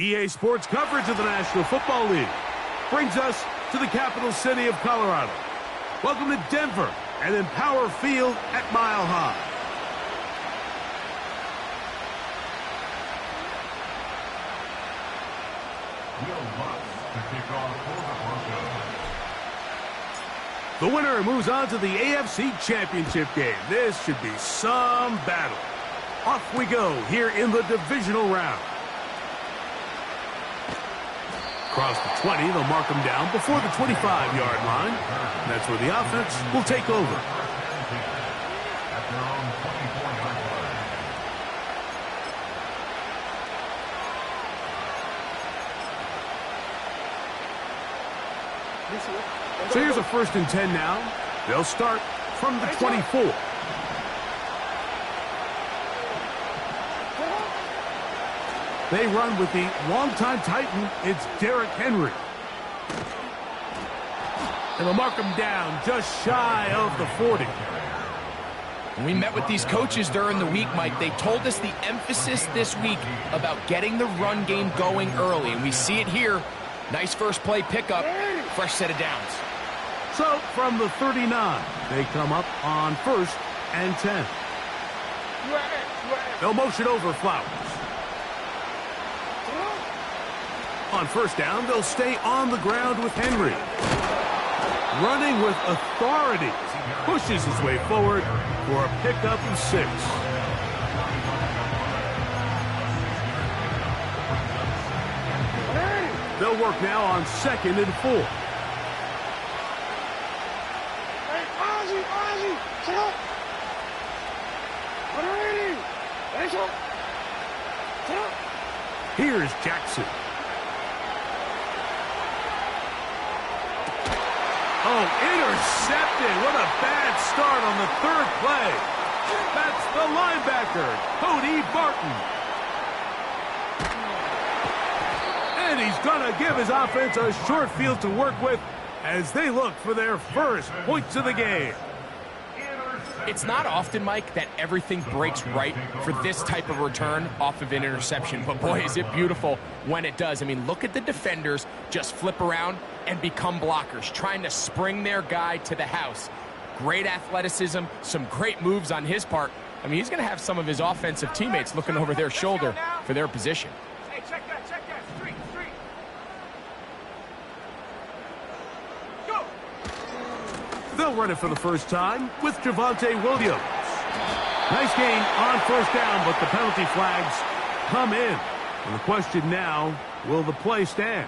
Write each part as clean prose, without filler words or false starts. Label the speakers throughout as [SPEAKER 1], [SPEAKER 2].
[SPEAKER 1] EA Sports coverage of the National Football League brings us to the capital city of Colorado. Welcome to Denver and Empower Field at Mile High. The winner moves on to the AFC Championship game. This should be some battle. Off we go here in the divisional round. Across the 20, they'll mark them down before the 25-yard line. That's where the offense will take over. So here's a 1st and 10 now. They'll start from the 24. They run with the longtime Titan. It's Derrick Henry. And they'll mark him down just shy of the 40.
[SPEAKER 2] When we met with these coaches during the week, Mike, they told us the emphasis this week about getting the run game going early. And we see it here. Nice first play pickup. Fresh set of downs.
[SPEAKER 1] So from the 39, they come up on 1st and 10. They'll motion over Flowers. On 1st down, they'll stay on the ground with Henry. Running with authority. Pushes his way forward for a pickup of 6. They'll work now on 2nd and 4. Here's Jackson. Oh, intercepted. What a bad start on the 3rd play. That's the linebacker, Cody Barton. And he's going to give his offense a short field to work with as they look for their first points of the game.
[SPEAKER 2] It's not often, Mike, that everything breaks right for this type of return off of an interception. But, boy, is it beautiful when it does. I mean, look at the defenders just flip around and become blockers, trying to spring their guy to the house. Great athleticism, some great moves on his part. I mean, he's going to have some of his offensive teammates looking over their shoulder for their position.
[SPEAKER 3] Hey, check that. Street. Go!
[SPEAKER 1] They'll run it for the first time with Javonte Williams. Nice gain on 1st down, but the penalty flags come in. And the question now, will the play stand?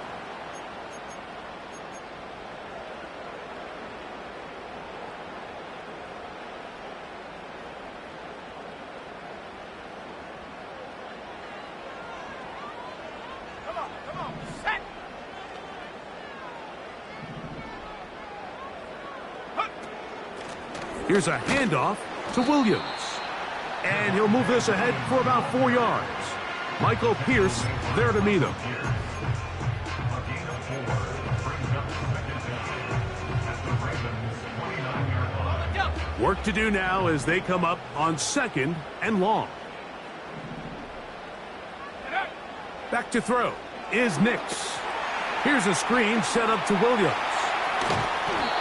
[SPEAKER 3] Come on, set!
[SPEAKER 1] Here's a handoff to Williams. And he'll move this ahead for about 4 yards. Michael Pierce there to meet him. Work to do now as they come up on 2nd and long. Back to throw is Nix. Here's a screen set up to Williams.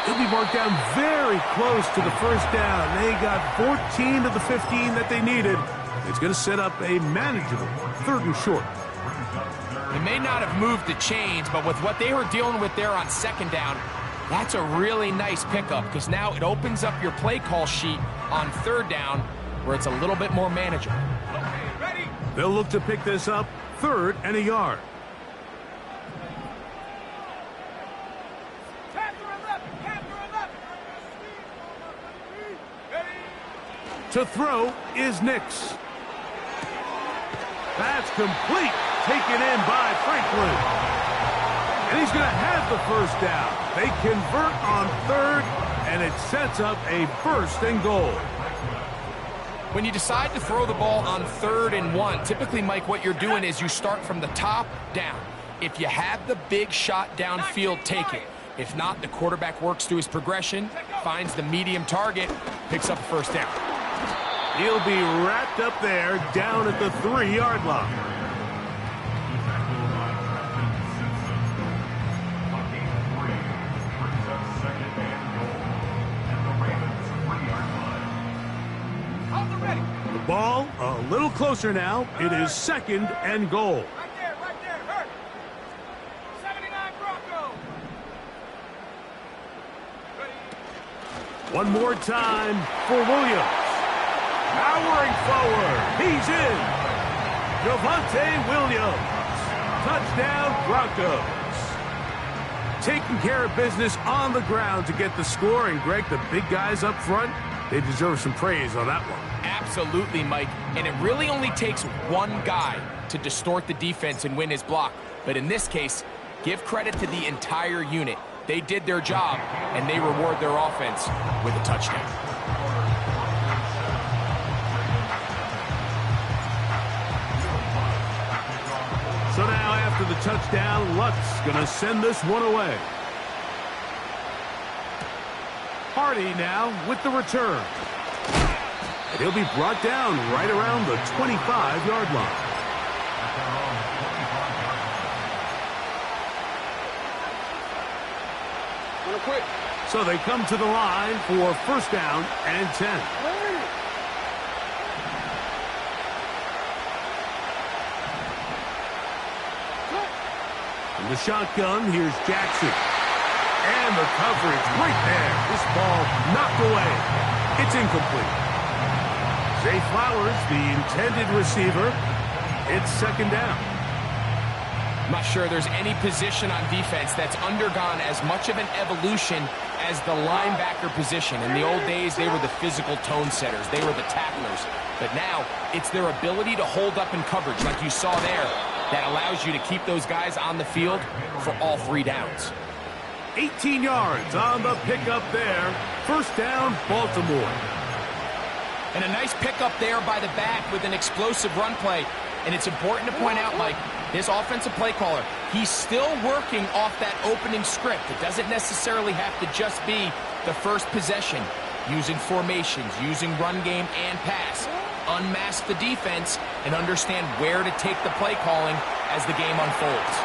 [SPEAKER 1] He'll be marked down very close to the 1st down. They got 14 of the 15 that they needed. It's going to set up a manageable 3rd and short.
[SPEAKER 2] They may not have moved the chains, but with what they were dealing with there on 2nd down, that's a really nice pickup because now it opens up your play call sheet on 3rd down where it's a little bit more manageable.
[SPEAKER 3] Okay, ready?
[SPEAKER 1] They'll look to pick this up 3rd and a yard. To throw is Nix. That's complete. Taken in by Franklin. And he's going to have the 1st down. They convert on 3rd, and it sets up a 1st and goal.
[SPEAKER 2] When you decide to throw the ball on 3rd and 1, typically, Mike, what you're doing is you start from the top down. If you have the big shot downfield, take it. If not, the quarterback works through his progression, finds the medium target, picks up a 1st down.
[SPEAKER 1] He'll be wrapped up there down at the 3-yard line.
[SPEAKER 3] Hold the ready.
[SPEAKER 1] The ball a little closer now. It is 2nd and goal.
[SPEAKER 3] Right there, hurt. 79 Bronco. Ready.
[SPEAKER 1] One more time for Williams. Powering forward. He's in. Javonte Williams. Touchdown Broncos. Taking care of business on the ground to get the score. And, Greg, the big guys up front, they deserve some praise on that one.
[SPEAKER 2] Absolutely, Mike. And it really only takes one guy to distort the defense and win his block. But in this case, give credit to the entire unit. They did their job, and they reward their offense with a touchdown.
[SPEAKER 1] So now after the touchdown, Luck's going to send this one away. Hardy now with the return. And he'll be brought down right around the 25-yard line. So they come to the line for 1st down and 10. From the shotgun, here's Jackson. And the coverage right there. This ball knocked away. It's incomplete. Zay Flowers, the intended receiver. It's 2nd down.
[SPEAKER 2] I'm not sure there's any position on defense that's undergone as much of an evolution as the linebacker position. In the old days, they were the physical tone setters. They were the tacklers. But now, it's their ability to hold up in coverage, like you saw there, that allows you to keep those guys on the field for all 3 downs.
[SPEAKER 1] 18 yards on the pickup there. 1st down, Baltimore.
[SPEAKER 2] And a nice pickup there by the back with an explosive run play. And it's important to point out, Mike, this offensive play caller, he's still working off that opening script. It doesn't necessarily have to just be the first possession. Using formations, using run game and pass. Unmask the defense and understand where to take the play calling as the game unfolds.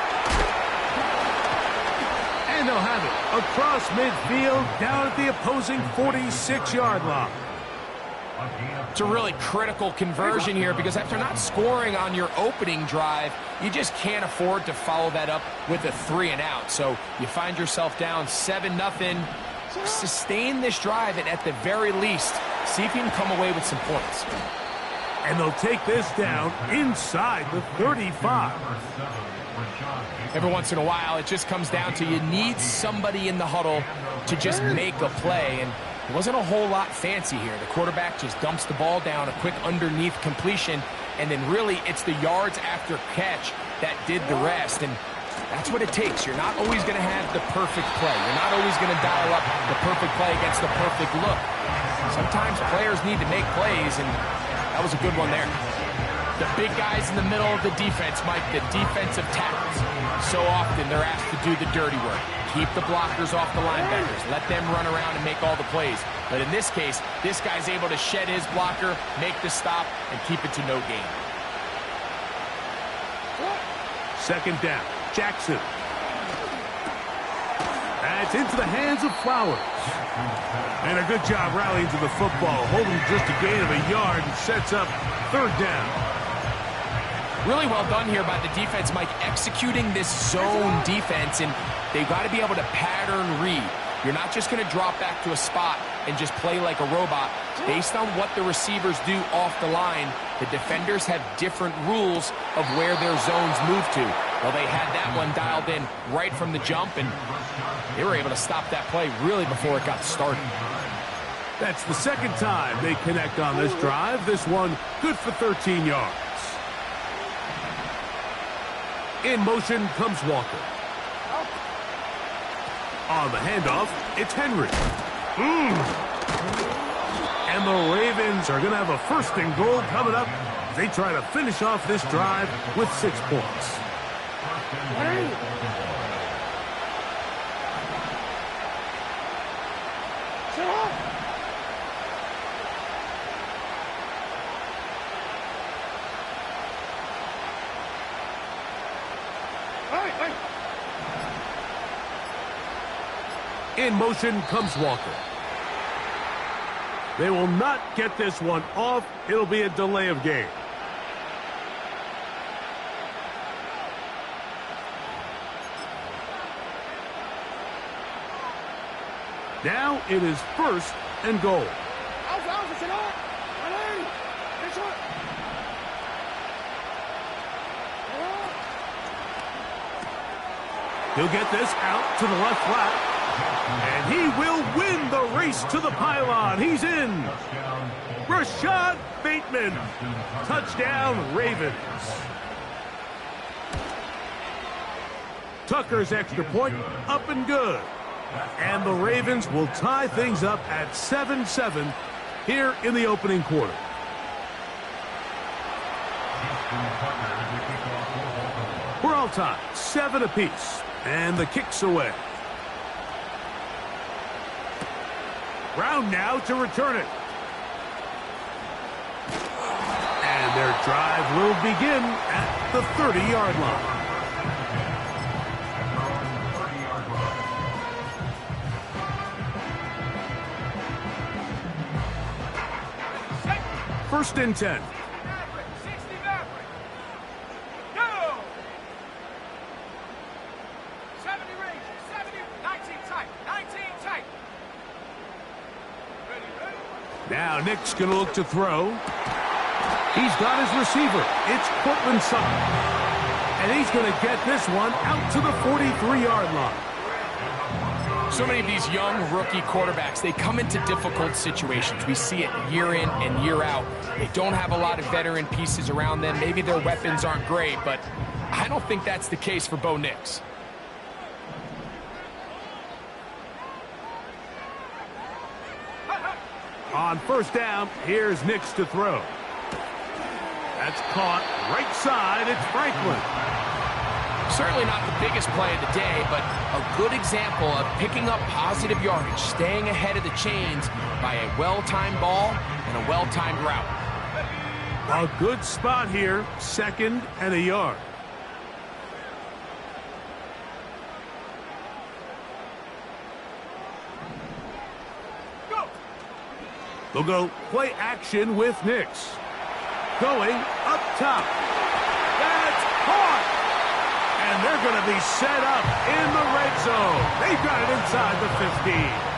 [SPEAKER 1] And they'll have it across midfield down at the opposing 46-yard line.
[SPEAKER 2] It's a really critical conversion here because after not scoring on your opening drive, you just can't afford to follow that up with a 3-and-out. So you find yourself down 7-0. Sustain this drive and at the very least, see if you can come away with some points.
[SPEAKER 1] And they'll take this down inside the 35.
[SPEAKER 2] Every once in a while, it just comes down to you need somebody in the huddle to just make a play. And it wasn't a whole lot fancy here. The quarterback just dumps the ball down, a quick underneath completion, and then really it's the yards after catch that did the rest. And that's what it takes. You're not always going to have the perfect play. You're not always going to dial up the perfect play against the perfect look. Sometimes players need to make plays, and that was a good one there. The big guys in the middle of the defense, Mike, the defensive tackles. So often they're asked to do the dirty work. Keep the blockers off the linebackers. Let them run around and make all the plays. But in this case, this guy's able to shed his blocker, make the stop, and keep it to no gain.
[SPEAKER 1] 2nd down. Jackson. That's into the hands of Flowers. And a good job rallying to the football, holding just a gain of a yard and sets up 3rd down.
[SPEAKER 2] Really well done here by the defense, Mike, executing this zone defense, and they've got to be able to pattern read. You're not just going to drop back to a spot and just play like a robot. Based on what the receivers do off the line, the defenders have different rules of where their zones move to. Well, they had that one dialed in right from the jump, and they were able to stop that play really before it got started.
[SPEAKER 1] That's the 2nd time they connect on this drive. This one good for 13 yards. In motion comes Walker. On the handoff, it's Henry. And the Ravens are going to have a 1st and goal coming up. They try to finish off this drive with 6 points. In motion comes Walker. They will not get this one off. It'll be a delay of game. Now it is 1st and goal. He'll get this out to the left flat. And he will win the race to the pylon. He's in. Rashad Bateman. Touchdown, Ravens. Tucker's extra point up and good. And the Ravens will tie things up at 7-7 here in the opening quarter. We're all tied, 7 apiece. And the kick's away. Brown now to return it. And their drive will begin at the 30-yard line. First and 10. Now Nick's going to look to throw. He's got his receiver. It's Cortland Sutton. And he's going to get this one out to the 43-yard line.
[SPEAKER 2] So many of these young rookie quarterbacks, they come into difficult situations. We see it year in and year out. They don't have a lot of veteran pieces around them. Maybe their weapons aren't great, but I don't think that's the case for Bo Nix.
[SPEAKER 1] On first down, here's Nix to throw. That's caught right side. It's Franklin.
[SPEAKER 2] Certainly not the biggest play of the day, but a good example of picking up positive yardage, staying ahead of the chains by a well-timed ball and a well-timed route.
[SPEAKER 1] A good spot here, 2nd and a yard. They'll go play action with Nix. Going up top. That's caught. And they're going to be set up in the red zone. They've got it inside the 15.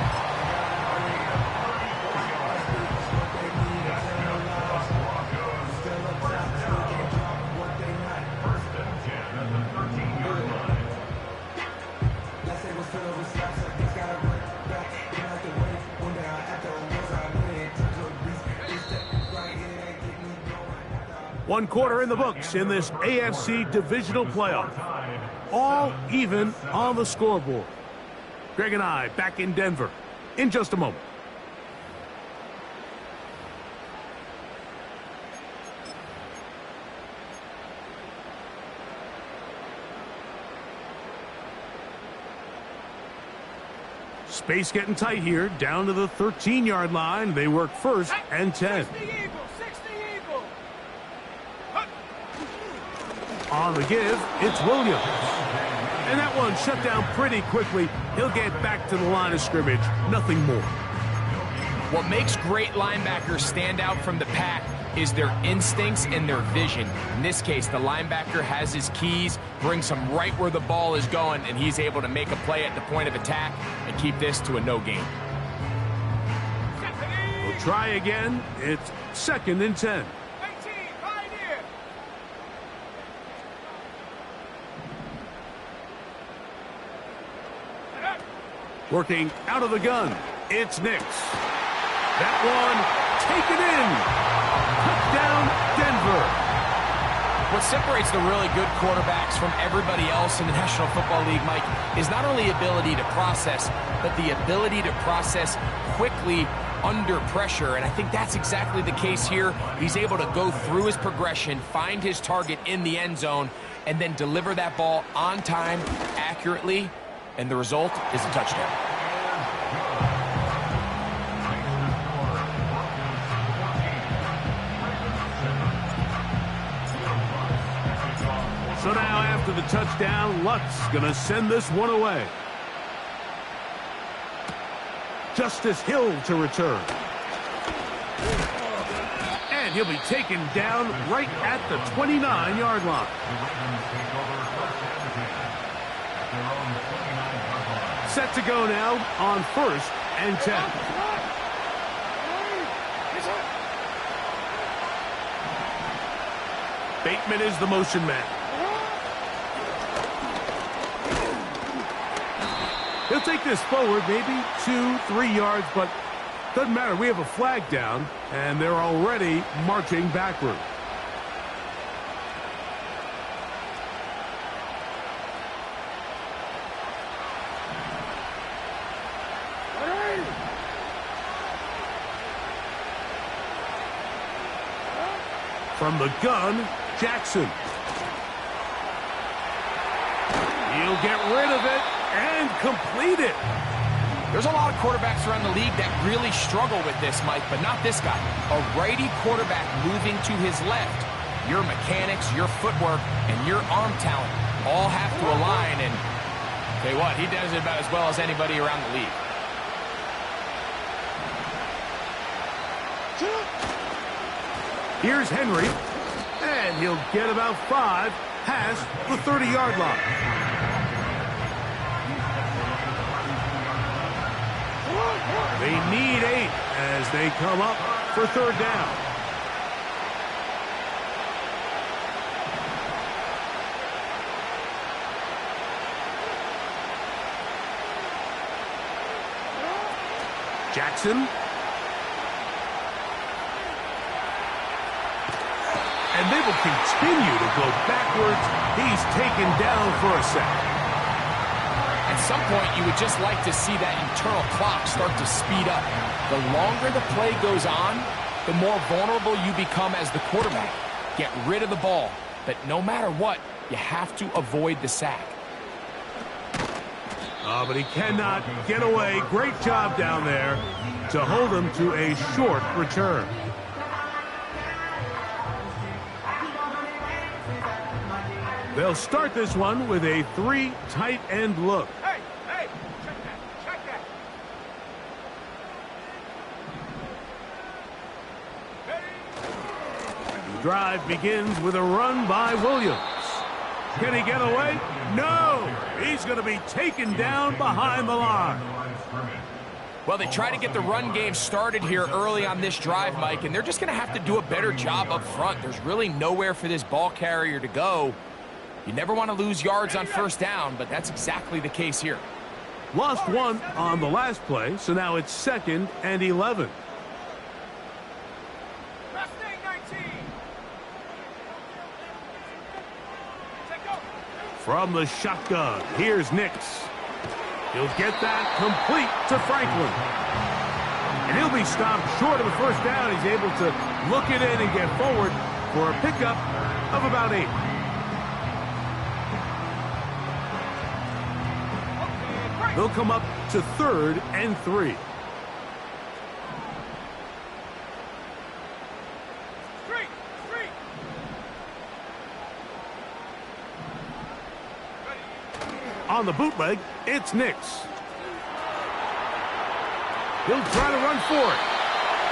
[SPEAKER 1] One quarter in the books in this AFC divisional playoff. All even on the scoreboard. Greg and I back in Denver in just a moment. Space getting tight here, down to the 13-yard line. They work 1st and 10. On the give, it's Williams. And that one shut down pretty quickly. He'll get back to the line of scrimmage. Nothing more.
[SPEAKER 2] What makes great linebackers stand out from the pack is their instincts and their vision. In this case, the linebacker has his keys, brings him right where the ball is going, and he's able to make a play at the point of attack and keep this to a no gain.
[SPEAKER 1] We'll try again. It's 2nd and 10. Working out of the gun, it's Nix. That one taken in. Touchdown, Denver.
[SPEAKER 2] What separates the really good quarterbacks from everybody else in the National Football League, Mike, is not only ability to process, but the ability to process quickly under pressure. And I think that's exactly the case here. He's able to go through his progression, find his target in the end zone, and then deliver that ball on time, accurately, and the result is a touchdown.
[SPEAKER 1] So now after the touchdown, Lutz going to send this one away. Justice Hill to return. And he'll be taken down right at the 29-yard line. Set to go now on 1st and 10. Bateman is the motion man. He'll take this forward maybe 2-3 yards, but doesn't matter. We have a flag down, and they're already marching backward. From the gun, Jackson. He'll get rid of it and complete it.
[SPEAKER 2] There's a lot of quarterbacks around the league that really struggle with this, Mike, but not this guy. A righty quarterback moving to his left. Your mechanics, your footwork, and your arm talent all have to align, and tell you what, he does it about as well as anybody around the league.
[SPEAKER 1] Here's Henry, and he'll get about 5 past the 30-yard line. They need 8 as they come up for 3rd down. Jackson. And they will continue to go backwards. He's taken down for a sack.
[SPEAKER 2] At some point, you would just like to see that internal clock start to speed up. The longer the play goes on, the more vulnerable you become as the quarterback. Get rid of the ball, but no matter what, you have to avoid the sack.
[SPEAKER 1] Oh, but he cannot get away. Great job down there to hold him to a short return. They'll start this one with a 3 tight end look.
[SPEAKER 3] Hey, check that.
[SPEAKER 1] The drive begins with a run by Williams. Can he get away? No! He's going to be taken down behind the line.
[SPEAKER 2] Well, they try to get the run game started here early on this drive, Mike, and they're just going to have to do a better job up front. There's really nowhere for this ball carrier to go. You never want to lose yards on 1st down, but that's exactly the case here.
[SPEAKER 1] Lost 1 on the last play, so now it's 2nd and 11.
[SPEAKER 3] Last thing, 19. Take go.
[SPEAKER 1] From the shotgun, here's Nix. He'll get that complete to Franklin. And he'll be stopped short of the 1st down. He's able to look it in and get forward for a pickup of about 8. They'll come up to 3rd and 3.
[SPEAKER 3] Street.
[SPEAKER 1] On the bootleg, it's Nix. He'll try to run for it.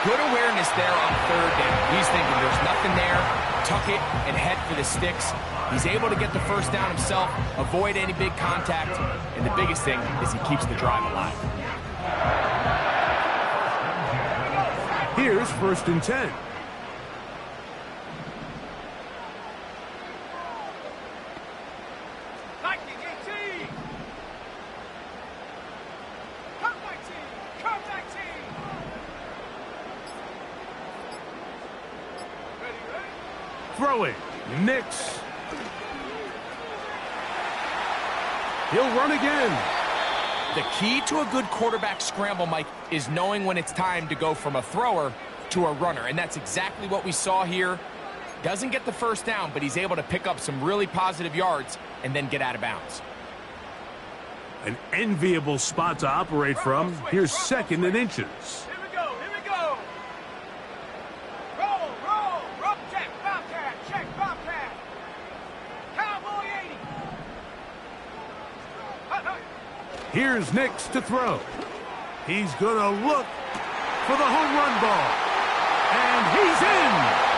[SPEAKER 2] Good awareness there on 3rd down. He's thinking there's nothing there. Tuck it and head for the sticks. He's able to get the 1st down himself, avoid any big contact, and the biggest thing is he keeps the drive alive.
[SPEAKER 1] Here's 1st and 10. Throwing, Nix. He'll run again.
[SPEAKER 2] The key to a good quarterback scramble, Mike, is knowing when it's time to go from a thrower to a runner, and that's exactly what we saw here. Doesn't get the 1st down, but he's able to pick up some really positive yards and then get out of bounds.
[SPEAKER 1] An enviable spot to operate from. Here's 2nd and inches.
[SPEAKER 3] Here we go. Roll. Rope check, Bobcat. Cowboy 80.
[SPEAKER 1] Here's Nix to throw. He's going to look for the home run ball. And he's in.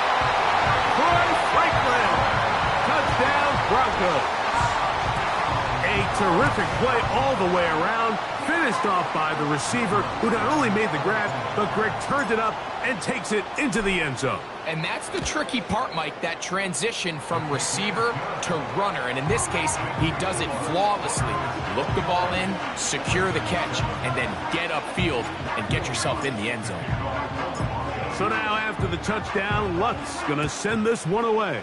[SPEAKER 1] Broncos. A terrific play all the way around, finished off by the receiver, who not only made the grab, but Greg turned it up and takes it into the end zone.
[SPEAKER 2] And that's the tricky part, Mike, that transition from receiver to runner. And in this case, he does it flawlessly. Look the ball in, secure the catch, and then get upfield and get yourself in the end zone.
[SPEAKER 1] So now after the touchdown, Luck's going to send this one away.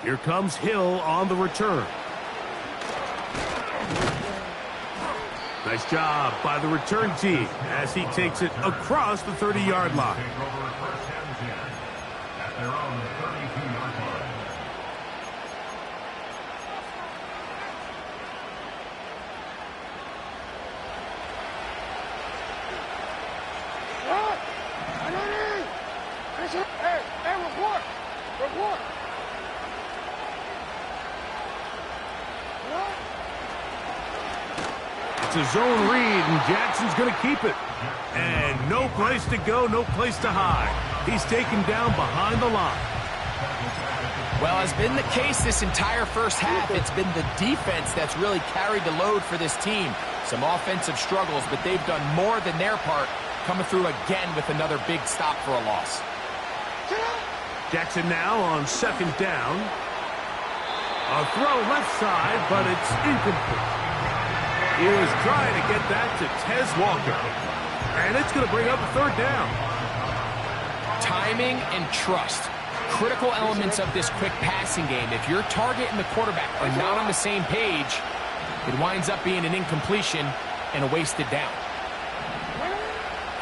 [SPEAKER 1] Here comes Hill on the return. Nice job by the return team as he takes it across the 30-yard line.
[SPEAKER 3] Hey, report! Report!
[SPEAKER 1] It's a zone read, and Jackson's going to keep it. And no place to go, no place to hide. He's taken down behind the line.
[SPEAKER 2] Well, as been the case this entire first half, it's been the defense that's really carried the load for this team. Some offensive struggles, but they've done more than their part, coming through again with another big stop for a loss.
[SPEAKER 1] Jackson now on second down. A throw left side, but it's incomplete. He was trying to get that to Tez Walker. And it's going to bring up a third down.
[SPEAKER 2] Timing and trust. Critical elements of this quick passing game. If your target and the quarterback are not on the same page, it winds up being an incompletion and a wasted down.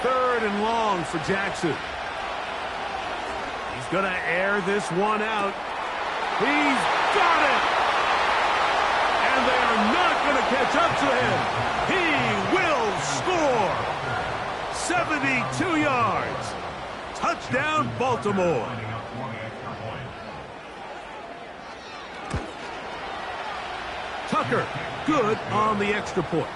[SPEAKER 1] Third and long for Jackson. He's going to air this one out. He's got it! And they are not going to catch up to him. He will score. 72 yards. Touchdown, Baltimore. Tucker, good on the extra point.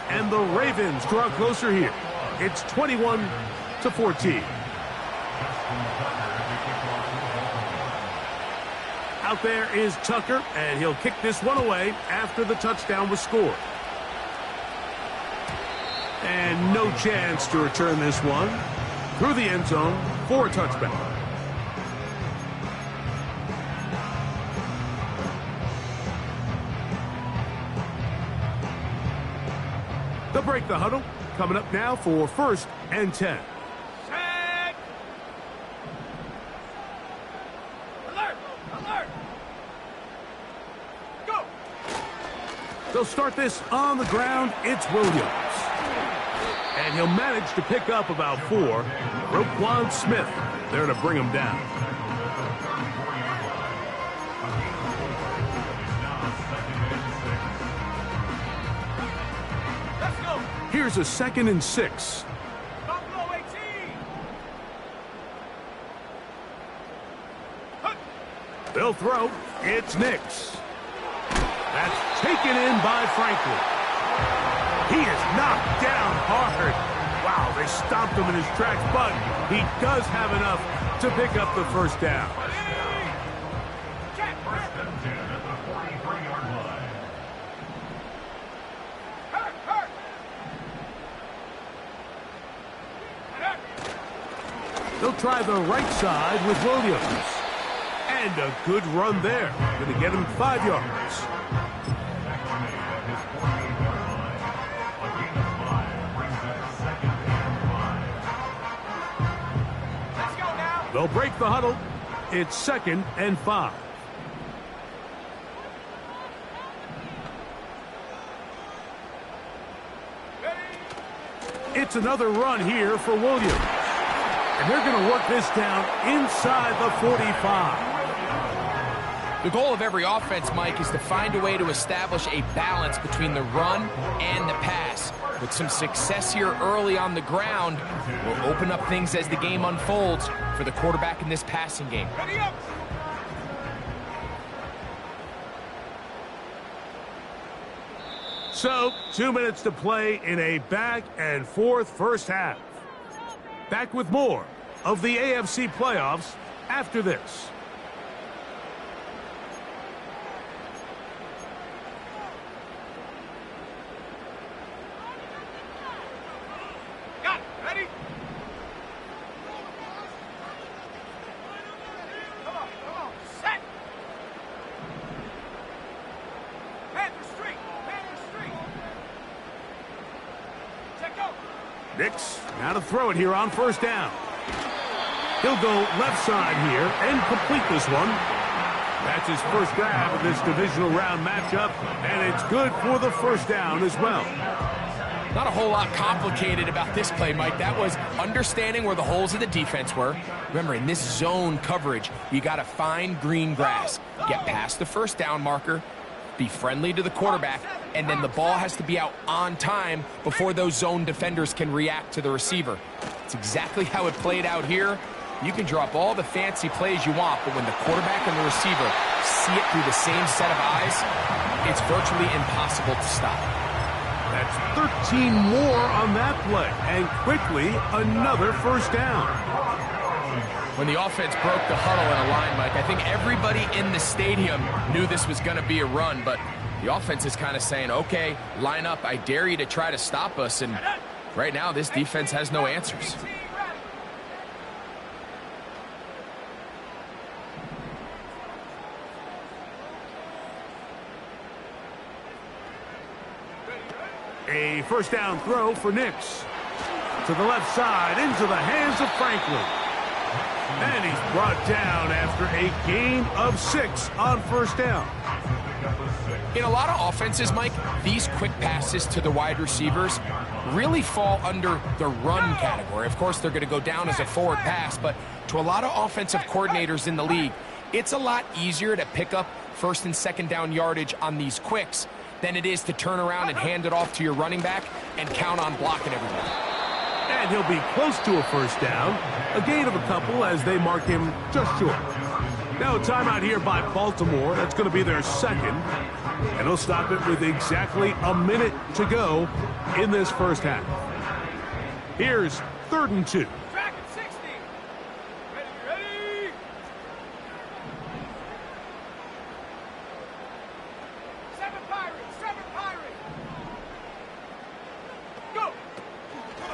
[SPEAKER 1] And the Ravens draw closer here. It's 21-14. Out there is Tucker, and he'll kick this one away after the touchdown was scored. And no chance to return this one through the end zone for a touchback. They'll break the huddle. Coming up now for 1st and 10.
[SPEAKER 3] Set! Alert! Alert! Go!
[SPEAKER 1] They'll start this on the ground. It's Williams. And he'll manage to pick up about 4. Roquan Smith there to bring him down.
[SPEAKER 3] Let's go!
[SPEAKER 1] Here's a 2nd and 6.
[SPEAKER 3] Buffalo 18! Huck!
[SPEAKER 1] They'll throw. It's Nix. That's taken in by Franklin. He is knocked down hard. Wow, they stomped him in his tracks, but he does have enough to pick up the first down.
[SPEAKER 3] Check! Hurt! Hurt!
[SPEAKER 1] They'll try the right side with Williams. And a good run there. Going to get him 5 yards.
[SPEAKER 3] Let's go now!
[SPEAKER 1] They'll break the huddle. It's 2nd and 5. It's another run here for Williams. And they're going to work this down inside the 45.
[SPEAKER 2] The goal of every offense, Mike, is to find a way to establish a balance between the run and the pass. With some success here early on the ground, will open up things as the game unfolds for the quarterback in this passing game.
[SPEAKER 3] Ready up!
[SPEAKER 1] So, 2 minutes to play in a back-and-forth first half. Back with more of the AFC playoffs after this. Nix, now to throw it here on first down. He'll go left side here and complete this one. That's his first grab of this divisional round matchup, and it's good for the first down as well.
[SPEAKER 2] Not a whole lot complicated about this play, Mike. That was understanding where the holes of the defense were. Remember, in this zone coverage, you got to find green grass. Get past the first down marker, be friendly to the quarterback, and then the ball has to be out on time before those zone defenders can react to the receiver. It's exactly how it played out here. You can drop all the fancy plays you want, but when the quarterback and the receiver see it through the same set of eyes, it's virtually impossible to stop.
[SPEAKER 1] That's 13 more on that play, and quickly another first down.
[SPEAKER 2] When the offense broke the huddle in a line, Mike, I think everybody in the stadium knew this was going to be a run, but the offense is kind of saying, okay, line up, I dare you to try to stop us, and right now this defense has no answers.
[SPEAKER 1] A first down throw for Nix. To the left side, into the hands of Franklin. And he's brought down after a gain of 6 on first down.
[SPEAKER 2] In a lot of offenses, Mike, these quick passes to the wide receivers really fall under the run category. Of course, they're going to go down as a forward pass, but to a lot of offensive coordinators in the league, it's a lot easier to pick up first and second down yardage on these quicks than it is to turn around and hand it off to your running back and count on blocking everyone.
[SPEAKER 1] And he'll be close to a first down. A gain of a couple as they mark him just short. Now a timeout here by Baltimore. That's going to be their second. And they'll stop it with exactly a minute to go in this first half. Here's 3rd and 2.
[SPEAKER 3] Track at 60. Ready. 7 Pirates. Go.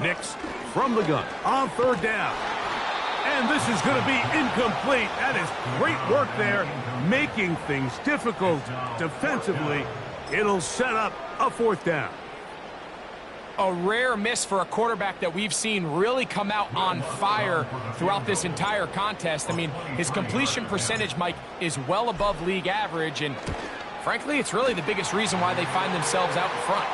[SPEAKER 1] Nix from the gun on 3rd down. And this is going to be incomplete. That is great work there, making things difficult defensively. It'll set up a 4th down.
[SPEAKER 2] A rare miss for a quarterback that we've seen really come out on fire throughout this entire contest. I mean, his completion percentage, Mike, is well above league average, and frankly, it's really the biggest reason why they find themselves out in front.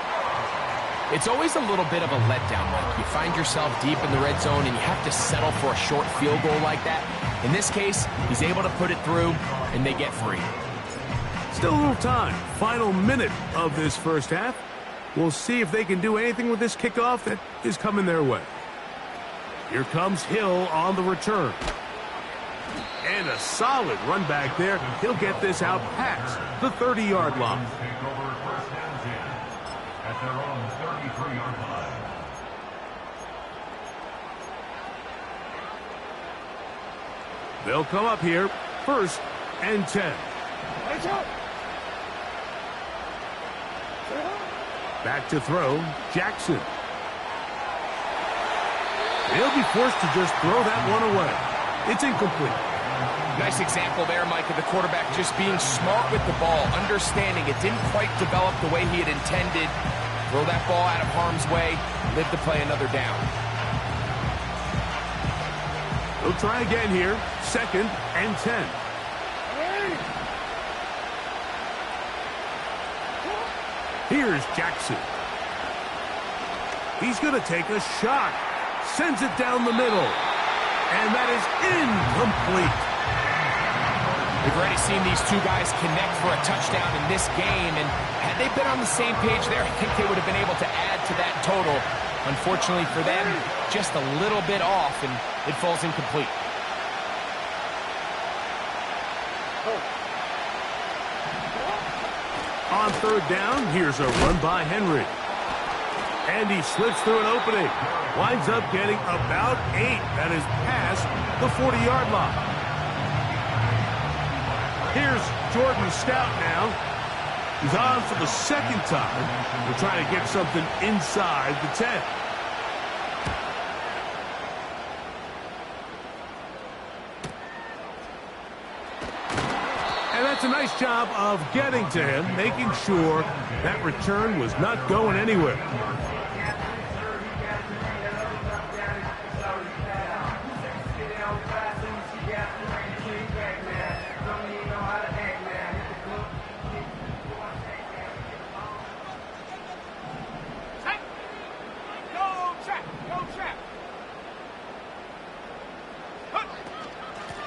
[SPEAKER 2] It's always a little bit of a letdown, Mike. You find yourself deep in the red zone and you have to settle for a short field goal like that. In this case, he's able to put it through and they get free.
[SPEAKER 1] Still a little time. Final minute of this first half. We'll see if they can do anything with this kickoff that is coming their way. Here comes Hill on the return. And a solid run back there. He'll get this out past the 30-yard line.
[SPEAKER 4] At their own 33-yard line.
[SPEAKER 1] They'll come up here, 1st and 10. Back to throw, Jackson. He'll be forced to just throw that one away. It's incomplete.
[SPEAKER 2] Nice example there, Mike, of the quarterback just being smart with the ball, understanding it didn't quite develop the way he had intended. Throw that ball out of harm's way, live to play another down.
[SPEAKER 1] They'll try again here, 2nd and 10. Here's Jackson. He's going to take a shot. Sends it down the middle. And that is incomplete.
[SPEAKER 2] We've already seen these two guys connect for a touchdown in this game, and had they been on the same page there, I think they would have been able to add to that total. Unfortunately for them, just a little bit off, and it falls incomplete.
[SPEAKER 1] On 3rd down, here's a run by Henry. And he slips through an opening. Winds up getting about 8. That is past the 40-yard line. Here's Jordan Stout now. He's on for the 2nd time. We're trying to get something inside the 10. And that's a nice job of getting to him, making sure that return was not going anywhere.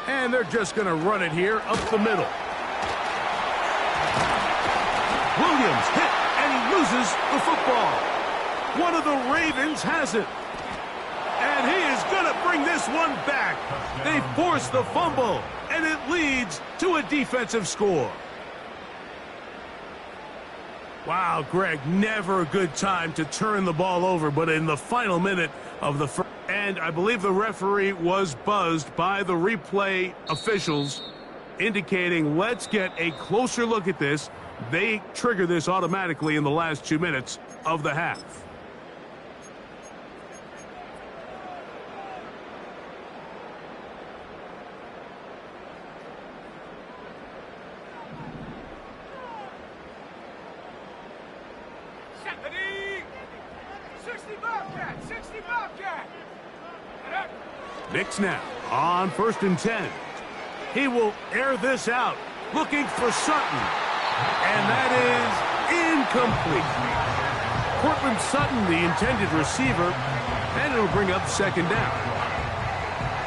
[SPEAKER 1] And they're just going to run it here up the middle. Williams hit, and he loses the football. One of the Ravens has it. And he is going to bring this one back. They force the fumble, and it leads to a defensive score. Wow, Greg, never a good time to turn the ball over, but in the final minute of the first, and I believe the referee was buzzed by the replay officials, indicating let's get a closer look at this. They trigger this automatically in the last 2 minutes of the half. Nix now on 1st and 10. He will air this out, looking for Sutton. And that is incomplete. Cortland Sutton, the intended receiver, and it'll bring up 2nd down.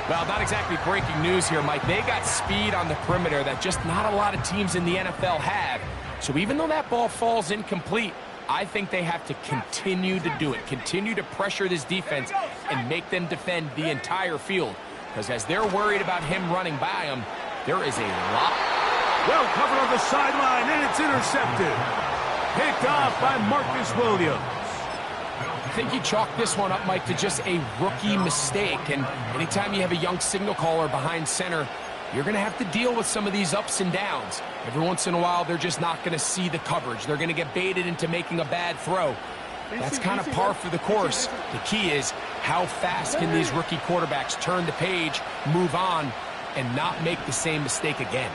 [SPEAKER 2] Well, not exactly breaking news here, Mike. They got speed on the perimeter that just not a lot of teams in the NFL have. So even though that ball falls incomplete, I think they have to continue to do it, continue to pressure this defense and make them defend the entire field. Because as they're worried about him running by them, there is a lot.
[SPEAKER 1] Well covered on the sideline, and it's intercepted. Picked off by Marcus Williams.
[SPEAKER 2] I think you chalk this one up, Mike, to just a rookie mistake. And anytime you have a young signal caller behind center, you're going to have to deal with some of these ups and downs. Every once in a while, they're just not going to see the coverage. They're going to get baited into making a bad throw. That's kind of par for the course. The key is how fast can these rookie quarterbacks turn the page, move on, and not make the same mistake again.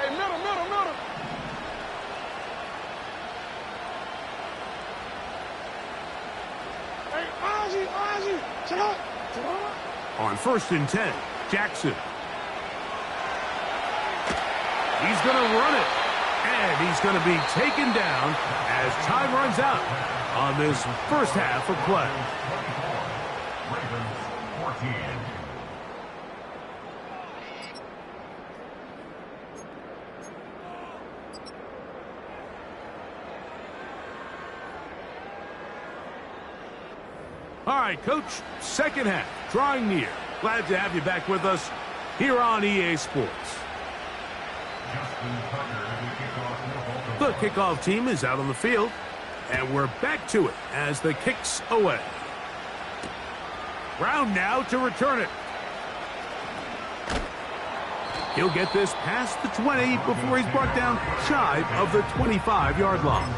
[SPEAKER 3] Hey, middle. Hey, Ozzy, check out.
[SPEAKER 1] On 1st and 10, Jackson. He's going to run it, and he's going to be taken down as time runs out on this first half of play.
[SPEAKER 4] Ravens 14.
[SPEAKER 1] All right, Coach, 2nd half, drawing near. Glad to have you back with us here on EA Sports. The kickoff team is out on the field, and we're back to it as the kick's away. Brown now to return it. He'll get this past the 20 before he's brought down shy of the 25-yard line.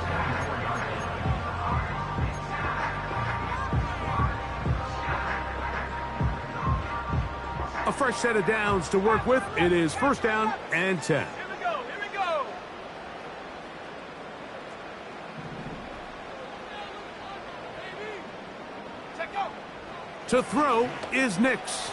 [SPEAKER 1] A fresh set of downs to work with. It is 1st down and 10.
[SPEAKER 3] Here we go. Check out.
[SPEAKER 1] To throw is Nix.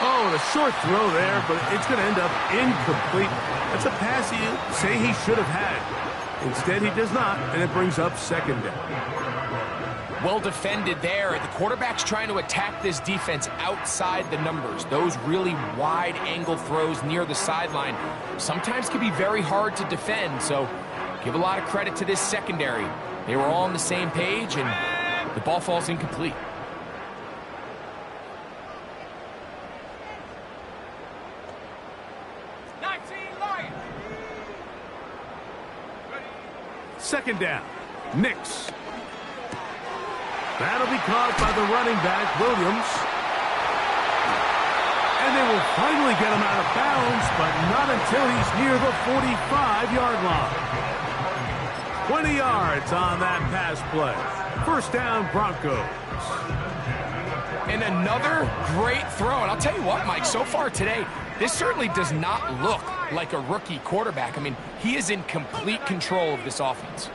[SPEAKER 1] Oh, a short throw there, but it's going to end up incomplete. That's a pass you say he should have had. Instead, he does not, and it brings up 2nd down.
[SPEAKER 2] Well defended there. The quarterback's trying to attack this defense outside the numbers. Those really wide angle throws near the sideline sometimes can be very hard to defend. So give a lot of credit to this secondary. They were all on the same page, and the ball falls incomplete.
[SPEAKER 1] Second down. Nix. That'll be caught by the running back, Williams. And they will finally get him out of bounds, but not until he's near the 45-yard line. 20 yards on that pass play. 1st down, Broncos.
[SPEAKER 2] And another great throw. And I'll tell you what, Mike, so far today, this certainly does not look like a rookie quarterback. I mean, he is in complete control of this offense.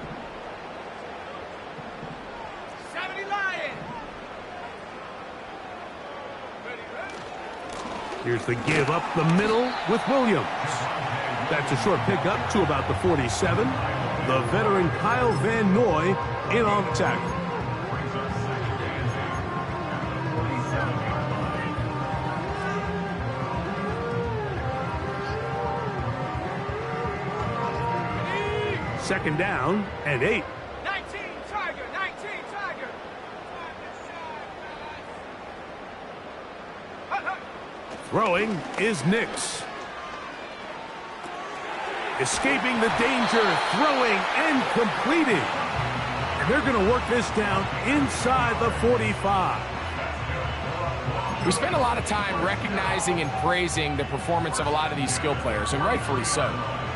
[SPEAKER 1] Here's the give up the middle with Williams. That's a short pickup to about the 47. The veteran Kyle Van Noy in on the tackle. Second down and 8.
[SPEAKER 3] 19 Tiger, 19 Tiger.
[SPEAKER 1] Throwing is Nix. Escaping the danger, throwing and completing. And they're going to work this down inside the 45.
[SPEAKER 2] We spend a lot of time recognizing and praising the performance of a lot of these skill players, and rightfully so.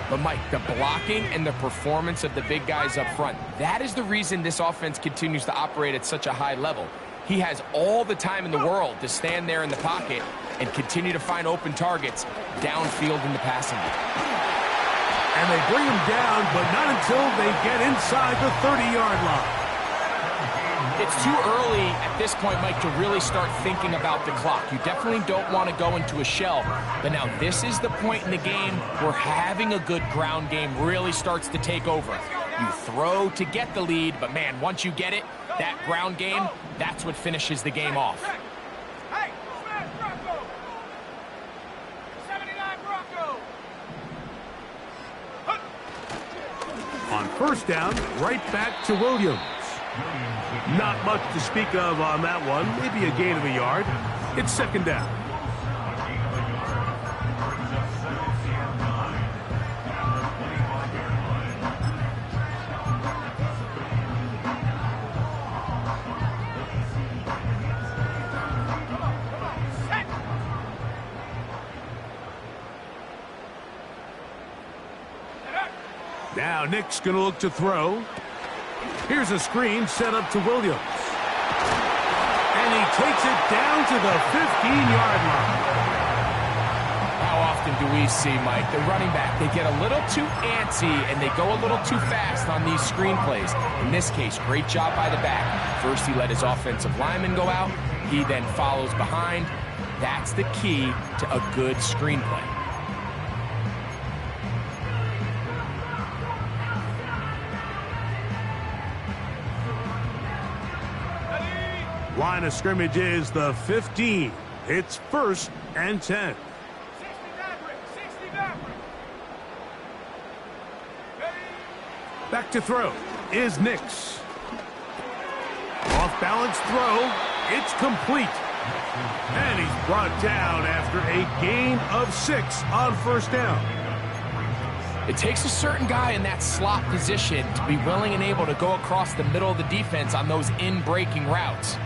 [SPEAKER 2] But, Mike, the blocking and the performance of the big guys up front, that is the reason this offense continues to operate at such a high level. He has all the time in the world to stand there in the pocket and continue to find open targets downfield in the passing game.
[SPEAKER 1] And they bring him down, but not until they get inside the 30-yard line.
[SPEAKER 2] It's too early at this point, Mike, to really start thinking about the clock. You definitely don't want to go into a shell. But now this is the point in the game where having a good ground game really starts to take over. You throw to get the lead, but, man, once you get it, that ground game, that's what finishes the game off.
[SPEAKER 3] Hey, smash Bronco. 79 Bronco.
[SPEAKER 1] On first down, right back to Williams. Not much to speak of on that one. Maybe a gain of a yard. It's second down. Now Nick's going to look to throw. Here's a screen set up to Williams. And he takes it down to the 15-yard line.
[SPEAKER 2] How often do we see, Mike, the running back, they get a little too antsy and they go a little too fast on these screen plays. In this case, great job by the back. First, he let his offensive lineman go out. He then follows behind. That's the key to a good screen play.
[SPEAKER 1] Line of scrimmage is the 15. It's first and 10.
[SPEAKER 3] 60 Maverick.
[SPEAKER 1] Back to throw is Nix. Off balance throw. It's complete. And he's brought down after a gain of 6 on first down.
[SPEAKER 2] It takes a certain guy in that slot position to be willing and able to go across the middle of the defense on those in-breaking routes.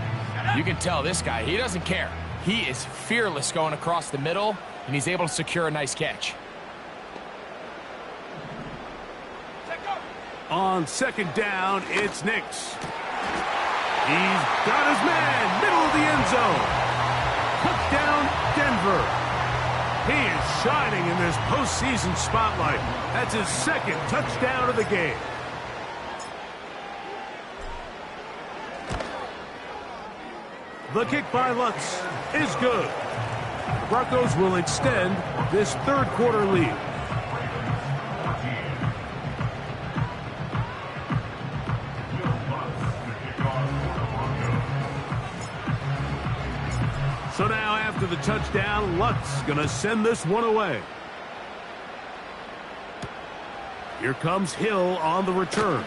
[SPEAKER 2] You can tell this guy, he doesn't care. He is fearless going across the middle, and he's able to secure a nice catch.
[SPEAKER 1] On second down, it's Nix. He's got his man, middle of the end zone. Touchdown, Denver. He is shining in this postseason spotlight. That's his second touchdown of the game. The kick by Lutz is good. The Broncos will extend this third quarter lead. So now after the touchdown, Lutz going to send this one away. Here comes Hill on the return.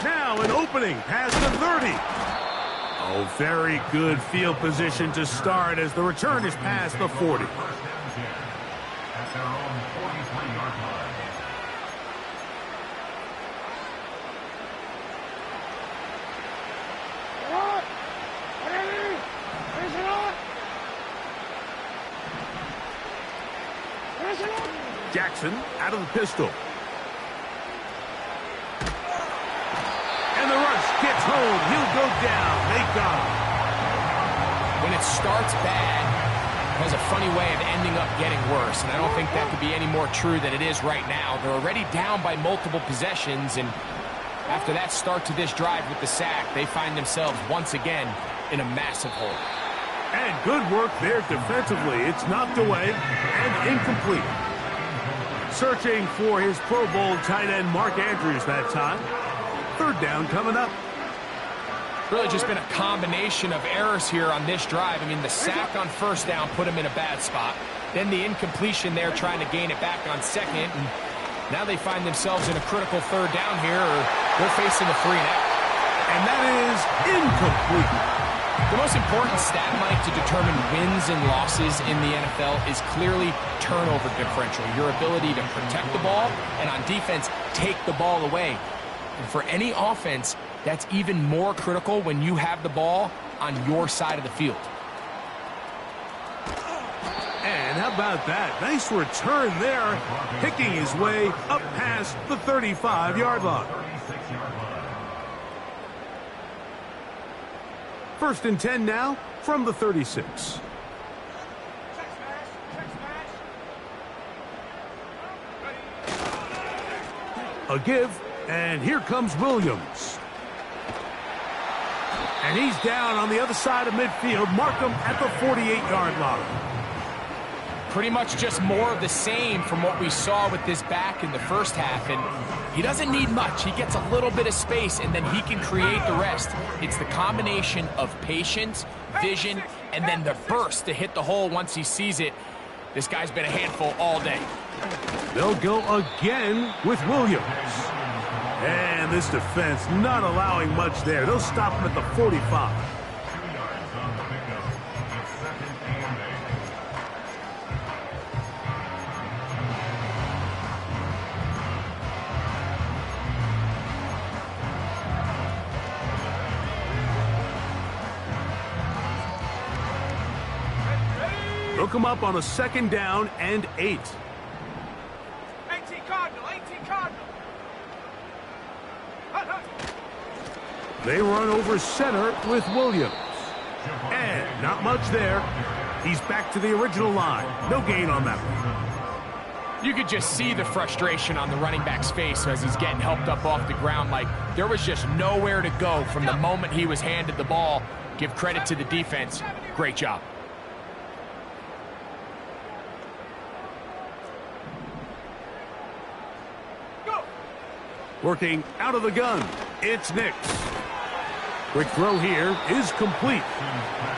[SPEAKER 1] Now an opening past the 30. Oh, very good field position to start as the return is past the 40.
[SPEAKER 4] At their own 43-yard line.
[SPEAKER 1] Jackson out of the pistol. And the rush gets home. He'll go down. They got him.
[SPEAKER 2] When it starts bad, it has a funny way of ending up getting worse. And I don't think that could be any more true than it is right now. They're already down by multiple possessions. And after that start to this drive with the sack, they find themselves once again in a massive hole.
[SPEAKER 1] And good work there defensively. It's knocked away and incomplete. Searching for his Pro Bowl tight end Mark Andrews that time. Third down coming up.
[SPEAKER 2] Really just been a combination of errors here on this drive. I mean, the sack on first down put him in a bad spot. Then the incompletion there trying to gain it back on second. And now they find themselves in a critical third down here, or they're facing a 3-and-out.
[SPEAKER 1] And that is incomplete.
[SPEAKER 2] The most important stat, Mike, to determine wins and losses in the NFL is clearly turnover differential, your ability to protect the ball and on defense take the ball away. And for any offense, that's even more critical when you have the ball on your side of the field.
[SPEAKER 1] And how about that? Nice return there, picking his way up past the 35-yard line. First and 10 now from the 36.
[SPEAKER 3] Check smash. Check smash.
[SPEAKER 1] A give, and here comes Williams. And he's down on the other side of midfield. Mark him at the 48-yard line.
[SPEAKER 2] Pretty much just more of the same from what we saw with this back in the first half. And he doesn't need much. He gets a little bit of space, and then he can create the rest. It's the combination of patience, vision, and then the burst to hit the hole once he sees it. This guy's been a handful all day.
[SPEAKER 1] They'll go again with Williams. And this defense not allowing much there. They'll stop him at the 45. They'll come up on a second down and 8.
[SPEAKER 3] 18 Cardinal, 18 Cardinal.
[SPEAKER 1] They run over center with Williams. And not much there. He's back to the original line. No gain on that one.
[SPEAKER 2] You could just see the frustration on the running back's face as he's getting helped up off the ground. Like, there was just nowhere to go from the moment he was handed the ball. Give credit to the defense. Great job.
[SPEAKER 1] Working out of the gun, it's Nix. Quick throw here is complete.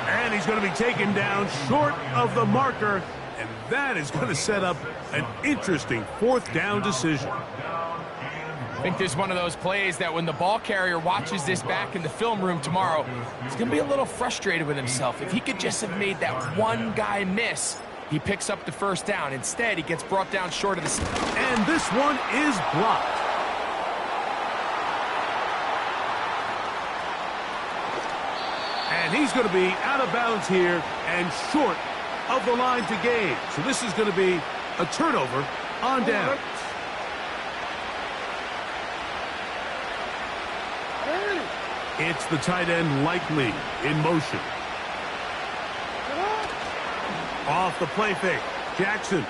[SPEAKER 1] And he's going to be taken down short of the marker. And that is going to set up an interesting fourth down decision.
[SPEAKER 2] I think this is one of those plays that when the ball carrier watches this back in the film room tomorrow, he's going to be a little frustrated with himself. If he could just have made that one guy miss, he picks up the first down. Instead, he gets brought down short of the...
[SPEAKER 1] And this one is blocked. And he's going to be out of bounds here and short of the line to gain. So this is going to be a turnover on down. It's the tight end Likely in motion. Off the play fake. Jackson.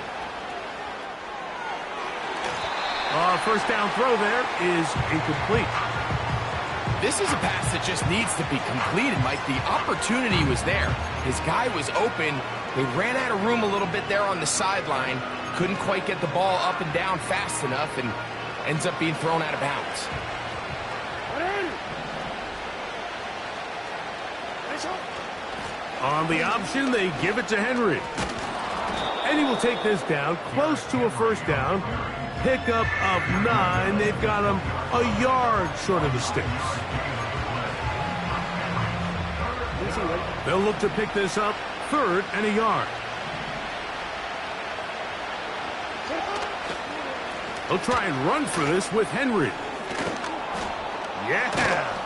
[SPEAKER 1] First down throw there is incomplete.
[SPEAKER 2] This is a pass that just needs to be completed, Mike. The opportunity was there. His guy was open. They ran out of room a little bit there on the sideline. Couldn't quite get the ball up and down fast enough and ends up being thrown out of bounds.
[SPEAKER 1] On the option, they give it to Henry. And he will take this down, close to a first down. Pickup of 9. They've got him a yard short of the sticks. They'll look to pick this up, 3rd and a yard. They'll try and run for this with Henry. Yeah!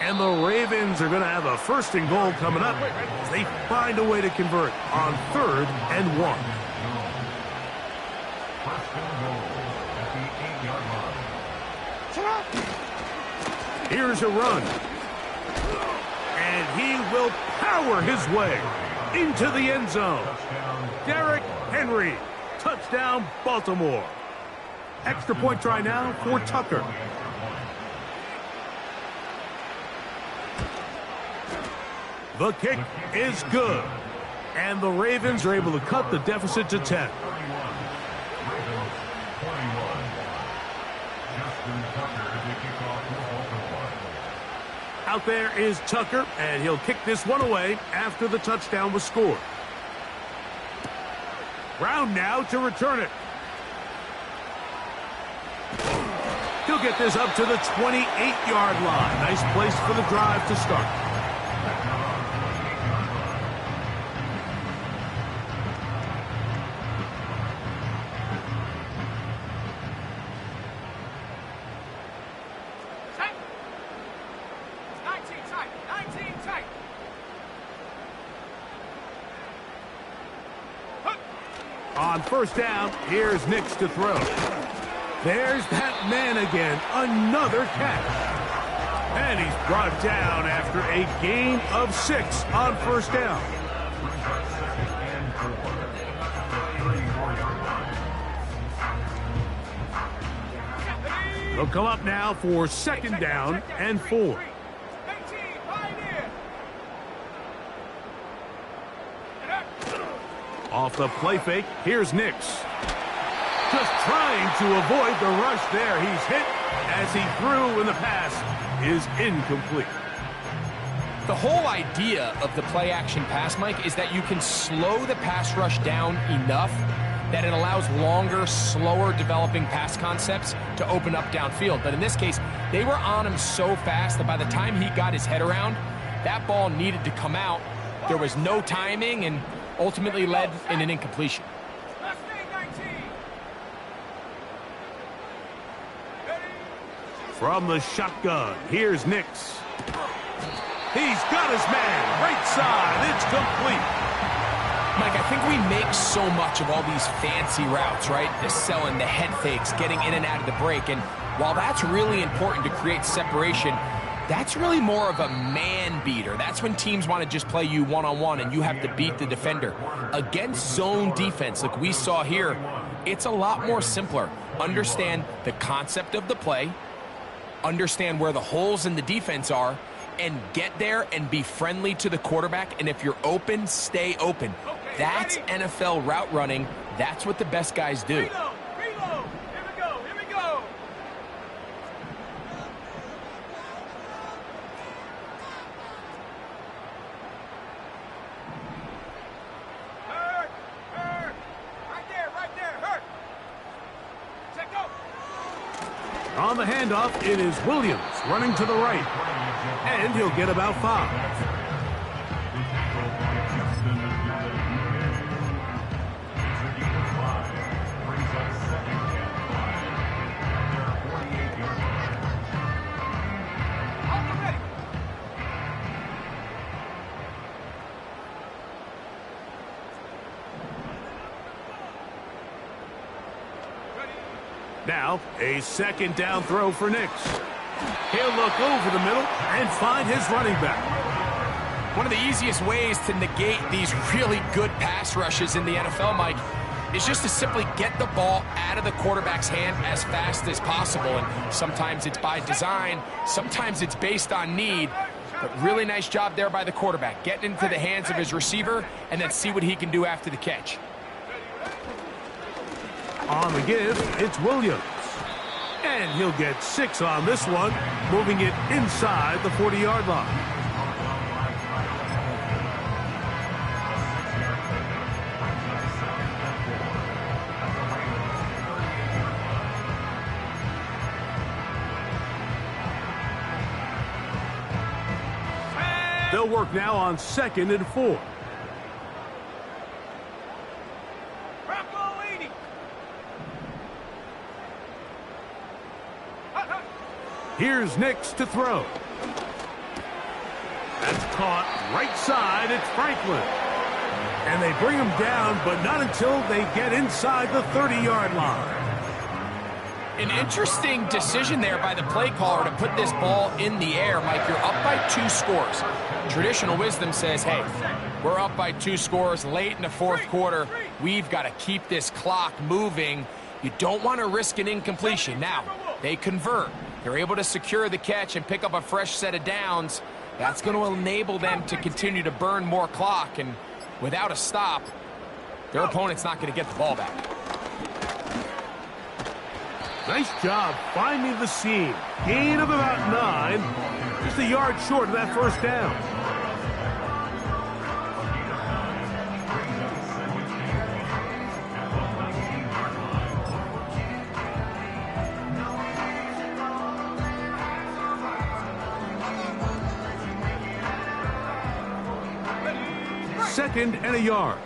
[SPEAKER 1] And the Ravens are going to have a 1st and goal coming up as they find a way to convert on 3rd and 1. Here's a run. And he will power his way into the end zone. Derrick Henry, touchdown Baltimore. Extra point try now for Tucker. The kick is good. And the Ravens are able to cut the deficit to 10. Out there is Tucker, and he'll kick this one away after the touchdown was scored. Brown now to return it. He'll get this up to the 28-yard line. Nice place for the drive to start.
[SPEAKER 3] Tight. 19 tight. 19 tight.
[SPEAKER 1] On first down, here's Nix to throw. There's that man again, another catch. And he's brought down after a gain of 6 on first down. They'll come up now for second down and 4.
[SPEAKER 3] 18, pioneer.
[SPEAKER 1] Off the play fake, here's Nix. Just trying to avoid the rush there. He's hit as he threw, and the pass is incomplete.
[SPEAKER 2] The whole idea of the play-action pass, Mike, is that you can slow the pass rush down enough that it allows longer, slower developing pass concepts to open up downfield. But in this case, they were on him so fast that by the time he got his head around, that ball needed to come out. There was no timing and ultimately led in an incompletion.
[SPEAKER 1] From the shotgun, here's Nix. He's got his man, right side, it's complete.
[SPEAKER 2] Mike, I think we make so much of all these fancy routes, right? The selling, the head fakes, getting in and out of the break. And while that's really important to create separation, that's really more of a man beater. That's when teams want to just play you one-on-one and you have to beat the defender. Against zone defense, like we saw here, it's a lot more simpler. Understand the concept of the play, understand where the holes in the defense are, and get there and be friendly to the quarterback. And if you're open, stay open. That's NFL route running. That's what the best guys do.
[SPEAKER 3] Reload. Here we go. Hurt. Right there. Hurt. Check go.
[SPEAKER 1] On the handoff, it is Williams running to the right. And he'll get about 5. Now, a second down throw for Nix. He'll look over the middle and find his running back.
[SPEAKER 2] One of the easiest ways to negate these really good pass rushes in the NFL, Mike, is just to simply get the ball out of the quarterback's hand as fast as possible. And sometimes it's by design, sometimes it's based on need. But really nice job there by the quarterback, getting into the hands of his receiver and then see what he can do after the catch.
[SPEAKER 1] On the give, it's Williams. And he'll get 6 on this one, moving it inside the 40-yard line. They'll work now on 2nd and 4. Here's Nix to throw. That's caught right side. It's Franklin. And they bring him down, but not until they get inside the 30-yard line.
[SPEAKER 2] An interesting decision there by the play caller to put this ball in the air. Mike, you're up by 2 scores. Traditional wisdom says, hey, we're up by 2 scores late in the 4th quarter. We've got to keep this clock moving. You don't want to risk an incompletion. Now, they convert. They're able to secure the catch and pick up a fresh set of downs. That's going to enable them to continue to burn more clock. And without a stop, their opponent's not going to get the ball back.
[SPEAKER 1] Nice job finding the seam. Gain of about 9. Just a yard short of that first down. Second and a yard.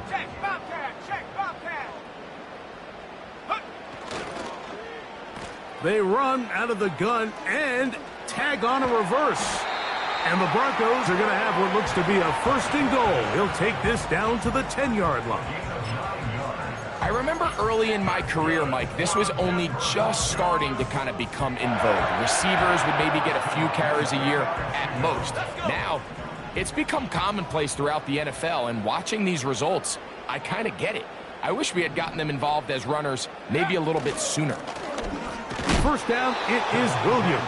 [SPEAKER 3] Check, Bobcat, check, Bobcat. Huh.
[SPEAKER 1] They run out of the gun and tag on a reverse. And the Broncos are going to have what looks to be a first and goal. He'll take this down to the 10-yard line.
[SPEAKER 2] I remember early in my career, Mike, this was only just starting to kind of become in vogue. Receivers would maybe get a few carries a year at most. Now, it's become commonplace throughout the NFL, and watching these results, I kind of get it. I wish we had gotten them involved as runners maybe a little bit sooner.
[SPEAKER 1] First down, it is Williams.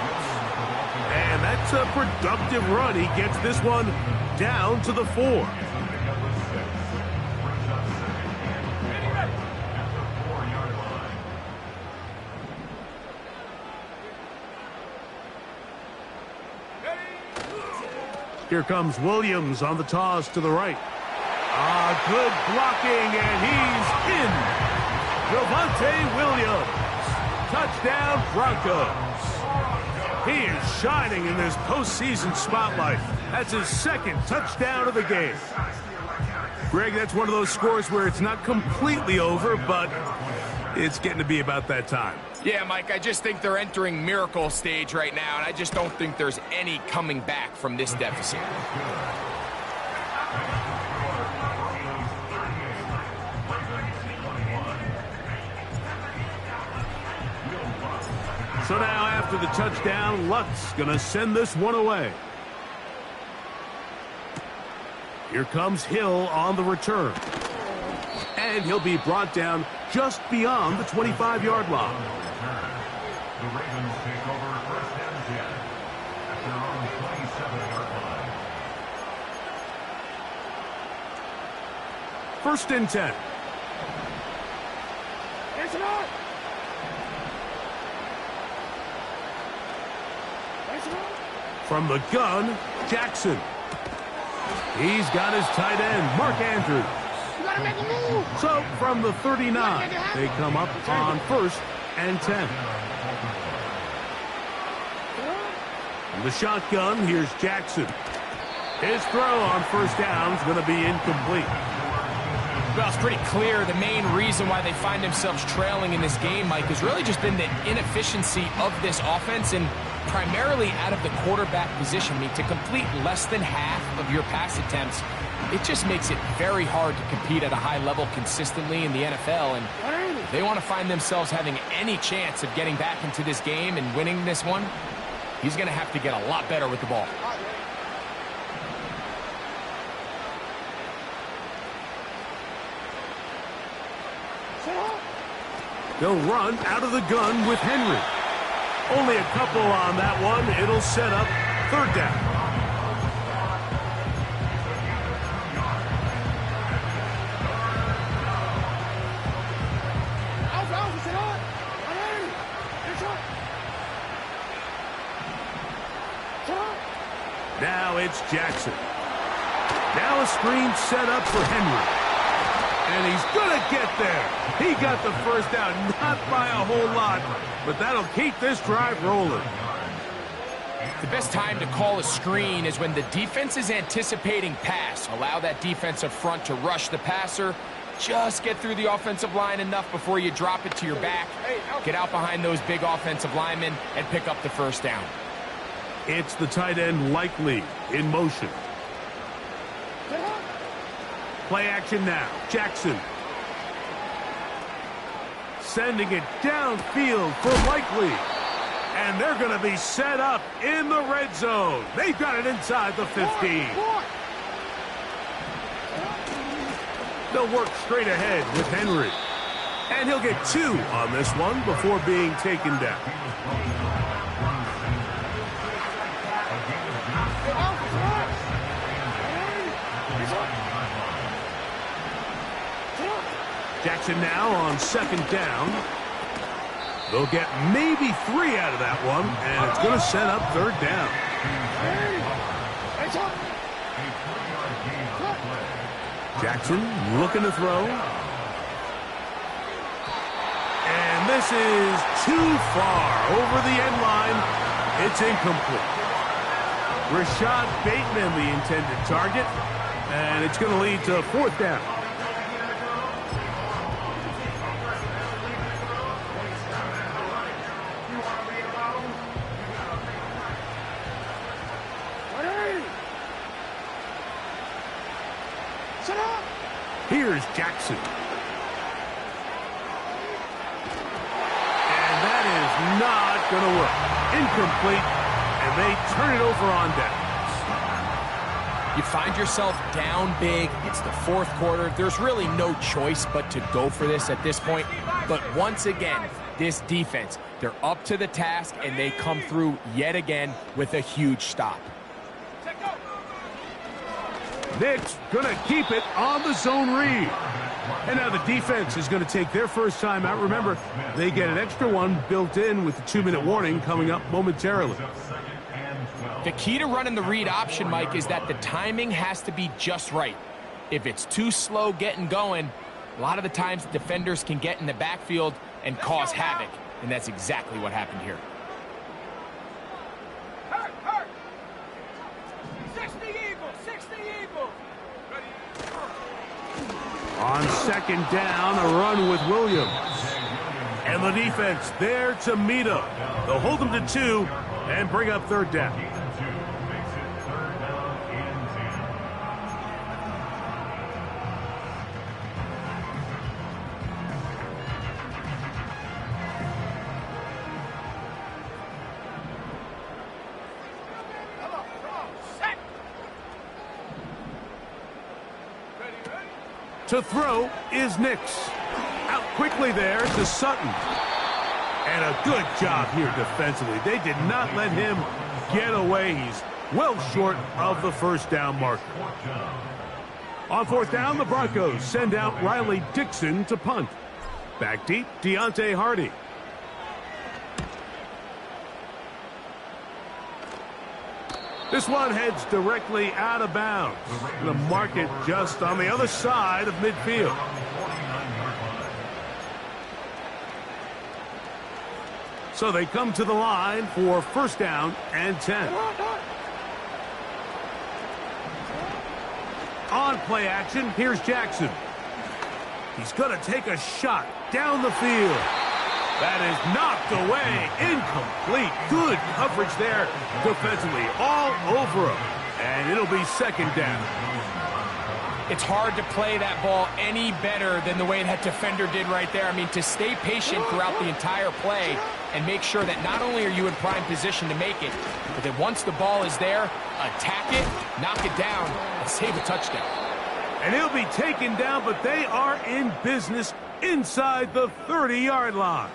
[SPEAKER 1] And that's a productive run. He gets this one down to the 4. Here comes Williams on the toss to the right. Good blocking, and he's in. Javonte Williams. Touchdown, Broncos. He is shining in this postseason spotlight. That's his second touchdown of the game. Greg, that's one of those scores where it's not completely over, but it's getting to be about that time.
[SPEAKER 2] Yeah, Mike, I just think they're entering miracle stage right now, and I just don't think there's any coming back from this deficit.
[SPEAKER 1] So now after the touchdown, Luck's going to send this one away. Here comes Hill on the return. And he'll be brought down just beyond the 25-yard line.
[SPEAKER 4] The Ravens take over first and 10 at their own 27-yard line.
[SPEAKER 1] First and 10.
[SPEAKER 3] It's not.
[SPEAKER 1] From the gun, Jackson. He's got his tight end, Mark Andrews.
[SPEAKER 3] You gotta make a move.
[SPEAKER 1] So from the 39, they come up on first and 10. From the shotgun, here's Jackson. His throw on first down is going to be incomplete.
[SPEAKER 2] Well, it's pretty clear the main reason why they find themselves trailing in this game, Mike, has really just been the inefficiency of this offense and primarily out of the quarterback position. I mean, to complete less than half of your pass attempts, it just makes it very hard to compete at a high level consistently in the NFL. And if they want to find themselves having any chance of getting back into this game and winning this one, he's going to have to get a lot better with the ball.
[SPEAKER 1] They'll run out of the gun with Henry. Only a couple on that one. It'll set up third down. Now it's Jackson. Now a screen set up for Henry. And he's going to get there. He got the first down, not by a whole lot, but that'll keep this drive rolling.
[SPEAKER 2] The best time to call a screen is when the defense is anticipating pass. Allow that defensive front to rush the passer. Just get through the offensive line enough before you drop it to your back. Get out behind those big offensive linemen and pick up the first down.
[SPEAKER 1] It's the tight end Likely in motion. Play action now. Jackson. Sending it downfield for Likely. And they're going to be set up in the red zone. They've got it inside the 15. They'll work straight ahead with Henry. And he'll get 2 on this one before being taken down. Jackson now on second down. They'll get maybe 3 out of that one, and it's going to set up third down. Jackson looking to throw. And this is too far over the end line. It's incomplete. Rashad Bateman, the intended target, and it's going to lead to fourth down. Here's Jackson. And that is not going to work. Incomplete, and they turn it over on downs.
[SPEAKER 2] You find yourself down big. It's the fourth quarter. There's really no choice but to go for this at this point. But once again, this defense, they're up to the task, and they come through yet again with a huge stop.
[SPEAKER 1] Nick's going to keep it on the zone read. And now the defense is going to take their first time out. Remember, they get an extra one built in with the 2-minute warning coming up momentarily.
[SPEAKER 2] The key to running the read option, Mike, is that the timing has to be just right. If it's too slow getting going, a lot of the times defenders can get in the backfield and cause havoc. And that's exactly what happened here.
[SPEAKER 1] On second down, a run with Williams. And the defense there to meet him. They'll hold him to 2 and bring up third down. To throw is Nix. Out quickly there to Sutton. And a good job here defensively. They did not let him get away. He's well short of the first down marker. On fourth down, the Broncos send out Riley Dixon to punt. Back deep, Deontay Hardy. This one heads directly out of bounds. The market just on the other side of midfield. So they come to the line for first down and 10. On play action, here's Jackson. He's going to take a shot down the field. That is knocked away. Incomplete. Good coverage there defensively. All over him. And it'll be second down.
[SPEAKER 2] It's hard to play that ball any better than the way that defender did right there. I mean, to stay patient throughout the entire play and make sure that not only are you in prime position to make it, but that once the ball is there, attack it, knock it down, and save a touchdown.
[SPEAKER 1] And he'll be taken down, but they are in business inside the 30-yard line.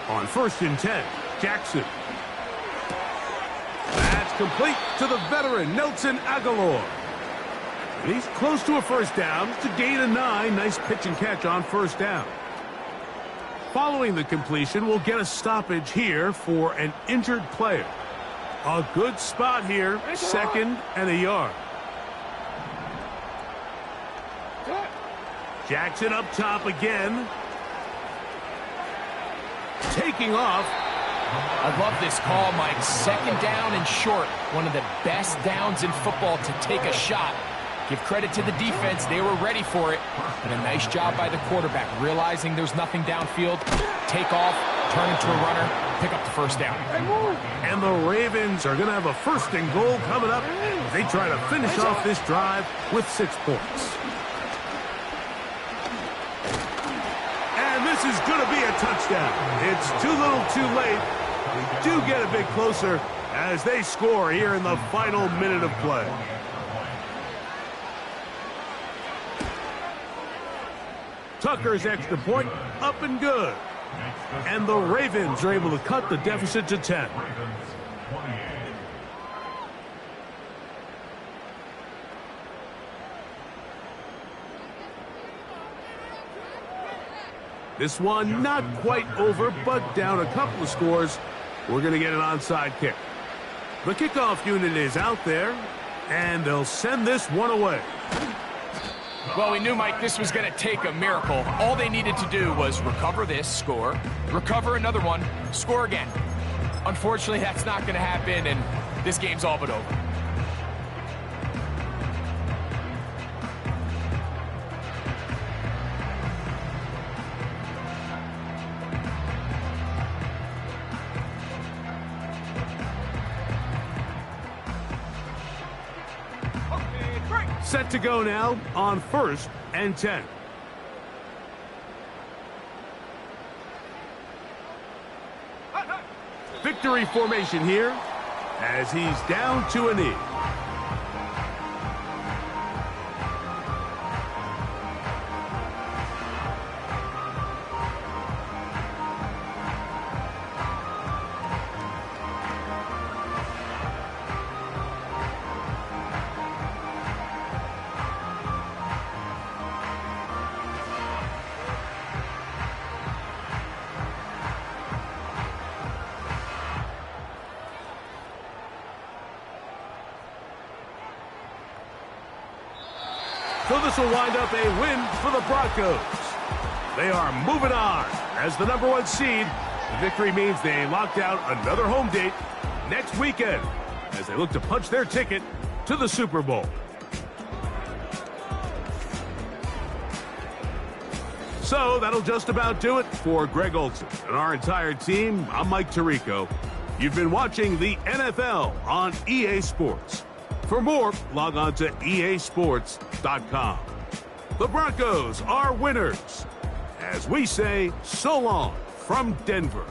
[SPEAKER 1] On first and 10, Jackson. That's complete to the veteran, Nelson Aguilar. And he's close to a first down. It's a gain of 9. Nice pitch and catch on first down. Following the completion, we'll get a stoppage here for an injured player. A good spot here, second and a yard. Jackson up top again. Taking off.
[SPEAKER 2] I love this call, Mike. Second down and short. One of the best downs in football to take a shot. Give credit to the defense. They were ready for it. And a nice job by the quarterback, realizing there's nothing downfield. Take off, turn into a runner, pick up the first down.
[SPEAKER 1] And the Ravens are going to have a first and goal coming up. They try to finish off this drive with 6 points. This is going to be a touchdown. It's too little too late. We do get a bit closer as they score here in the final minute of play. Tucker's extra point up and good. And the Ravens are able to cut the deficit to 10.
[SPEAKER 4] Ravens 28.
[SPEAKER 1] This one not quite over, but down a couple of scores. We're going to get an onside kick. The kickoff unit is out there, and they'll send this one away.
[SPEAKER 2] Well, we knew, Mike, this was going to take a miracle. All they needed to do was recover this, score, recover another one, score again. Unfortunately, that's not going to happen, and this game's all but over.
[SPEAKER 1] Set to go now on 1st and 10. Victory formation here as he's down to a knee. So this will wind up a win for the Broncos. They are moving on as the #1 seed. The victory means they locked out another home date next weekend as they look to punch their ticket to the Super Bowl. So that'll just about do it for Greg Olson and our entire team. I'm Mike Tirico. You've been watching the NFL on EA Sports. For more, log on to easports.com. The Broncos are winners. As we say, so long from Denver.